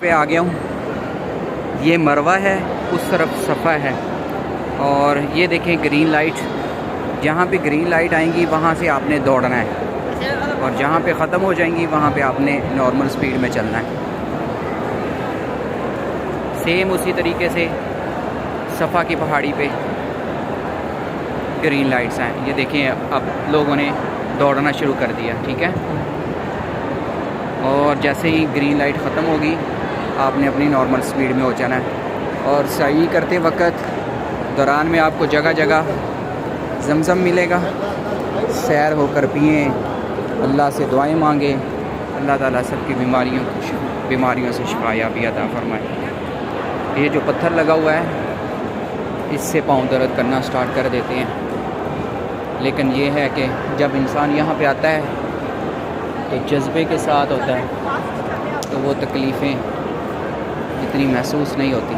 पे आ गया हूँ। ये मरवा है, उस तरफ सफ़ा है। और ये देखें ग्रीन लाइट, जहाँ पे ग्रीन लाइट आएंगी वहाँ से आपने दौड़ना है, और जहाँ पे ख़त्म हो जाएंगी वहाँ पे आपने नॉर्मल स्पीड में चलना है। सेम उसी तरीके से सफ़ा की पहाड़ी पे ग्रीन लाइट्स हैं। ये देखें अब लोगों ने दौड़ना शुरू कर दिया, ठीक है। और जैसे ही ग्रीन लाइट ख़त्म होगी आपने अपनी नॉर्मल स्पीड में हो जाना है। और सही करते वक्त दौरान में आपको जगह जगह ज़मज़म मिलेगा, सैर होकर पिएँ, अल्लाह से दुआएं मांगे, अल्लाह ताला सबकी बीमारियों से शिफायाबी अता फरमाए। ये जो पत्थर लगा हुआ है इससे पाँव दर्द करना स्टार्ट कर देते हैं, लेकिन ये है कि जब इंसान यहाँ पे आता है तो जज्बे के साथ होता है तो वो तकलीफ़ें इतनी महसूस नहीं होती।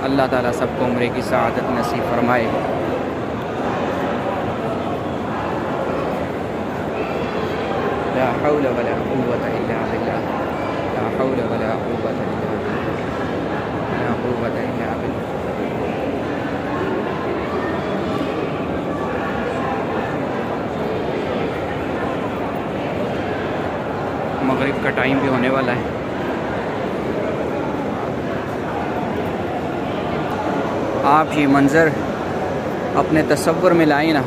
अल्लाह ताला सबको उम्रे की सआदत नसीब फरमाए। ला हौल वला कुव्वत इल्ला बिल्लाह, ला हौल वला कुव्वत इल्ला बिल्लाह, ला कुव्वत इल्ला बिल्लाह। मगरिब का टाइम भी होने वाला है। आप ये मंज़र अपने तसव्वुर में लाएं ना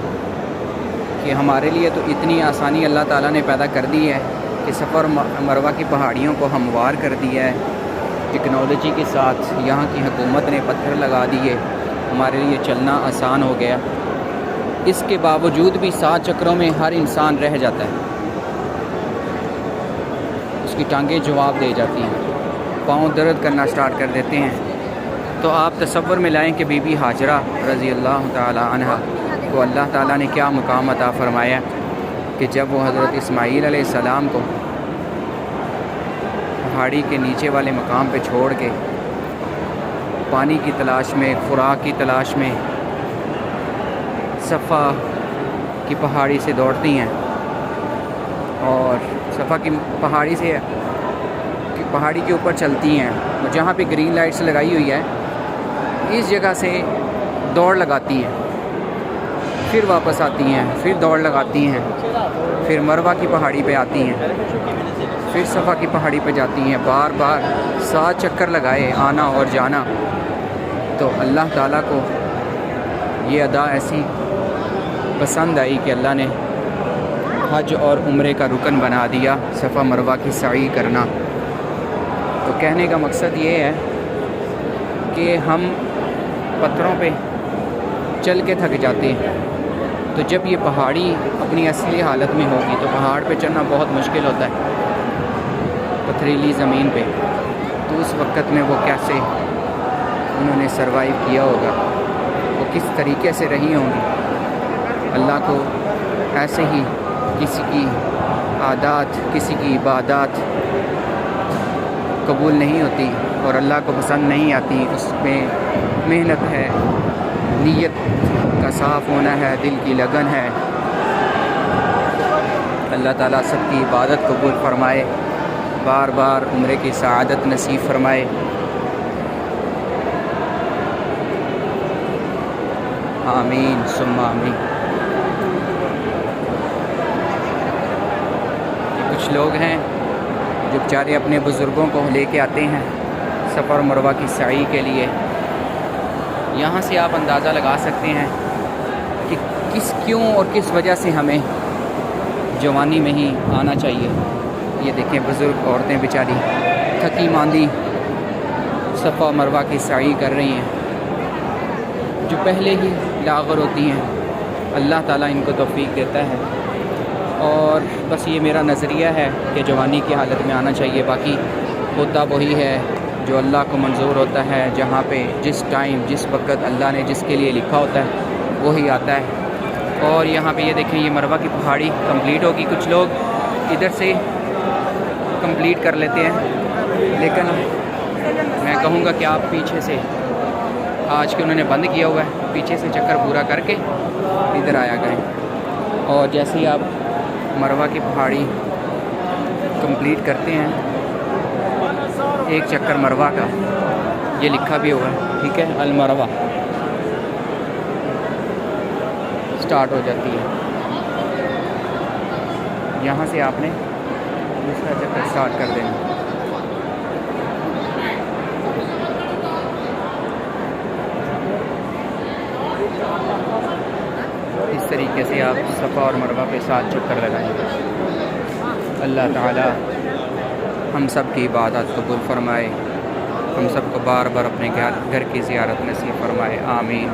कि हमारे लिए तो इतनी आसानी अल्लाह ताला ने पैदा कर दी है कि सफ़र मरवा की पहाड़ियों को हमवार कर दिया है। टेक्नोलॉजी के साथ यहाँ की हुकूमत ने पत्थर लगा दिए, हमारे लिए चलना आसान हो गया। इसके बावजूद भी 7 चक्रों में हर इंसान रह जाता है, उसकी टांगें जवाब दे जाती हैं, पाँव दर्द करना स्टार्ट कर देते हैं। तो आप तसव्वुर में लाएँ कि बीबी हाजरा रज़ी अल्लाह ताला अन्हा को अल्लाह ताला ने क्या मुकाम अता फरमाया कि जब वो हज़रत इस्माईल अलैहिस्सलाम को पहाड़ी के नीचे वाले मकाम पे छोड़ के पानी की तलाश में, खुराक की तलाश में सफ़ा की पहाड़ी से दौड़ती हैं, और सफ़ा की पहाड़ी के ऊपर चलती हैं, और जहाँ पे ग्रीन लाइट्स लगाई हुई है इस जगह से दौड़ लगाती हैं, फिर वापस आती हैं, फिर दौड़ लगाती हैं, फिर मरवा की पहाड़ी पे आती हैं, फिर सफ़ा की पहाड़ी पे जाती हैं। बार बार 7 चक्कर लगाए आना और जाना। तो अल्लाह ताला को ये अदा ऐसी पसंद आई कि अल्लाह ने हज और उम्रे का रुकन बना दिया सफ़ा मरवा की सई करना। तो कहने का मकसद ये है कि हम पत्थरों पे चल के थक जाते हैं, तो जब ये पहाड़ी अपनी असली हालत में होगी तो पहाड़ पे चढ़ना बहुत मुश्किल होता है, पथरीली ज़मीन पे। तो उस वक़्त में वो कैसे उन्होंने सरवाइव किया होगा, वो किस तरीके से रही होंगी। अल्लाह को ऐसे ही किसी की आदात, किसी की इबादत कबूल नहीं होती और अल्लाह को पसंद नहीं आती। उसमें मेहनत है, नीयत का साफ़ होना है, दिल की लगन है। अल्लाह ताला सबकी इबादत कबूल फरमाए, बार बार उम्रे की सआदत नसीब फरमाए। आमीन सुम्मा आमीन। कुछ लोग हैं जो बेचारे अपने बुज़ुर्गों को लेके आते हैं सफ़र मरवा की सई के लिए। यहाँ से आप अंदाज़ा लगा सकते हैं कि क्यों और किस वजह से हमें जवानी में ही आना चाहिए। ये देखें बुज़ुर्ग औरतें बेचारी थकी मांदी सफ़ा मरवा की सई कर रही हैं, जो पहले ही लाग़र होती हैं। अल्लाह ताला इनको तौफ़ीक देता है, और बस ये मेरा नज़रिया है कि जवानी की हालत में आना चाहिए। बाकी होता वही है जो अल्लाह को मंजूर होता है, जहाँ पे जिस टाइम जिस वक़्त अल्लाह ने जिसके लिए लिखा होता है वही आता है। और यहाँ पे ये देखें ये मरवा की पहाड़ी कंप्लीट होगी। कुछ लोग इधर से कंप्लीट कर लेते हैं, लेकिन मैं कहूँगा कि आप पीछे से, आज के उन्होंने बंद किया हुआ है, पीछे से चक्कर पूरा करके इधर आया करें। और जैसे ही आप मरवा की पहाड़ी कंप्लीट करते हैं ایک چکر مروہ کا، یہ لکھا بھی ہوگا، ٹھیک ہے، المروہ سٹارٹ ہو جاتی ہے۔ یہاں سے آپ نے دوسرا چکر سٹارٹ کر دینا۔ اس طریقے سے آپ صفا اور مروہ پہ 7 چکر لگائیں گے۔ اللہ تعالی ہم سب کی عبادت قبول فرمائے، ہم سب کو بار بار اپنے گھر کی زیارت نصیب فرمائے، آمین۔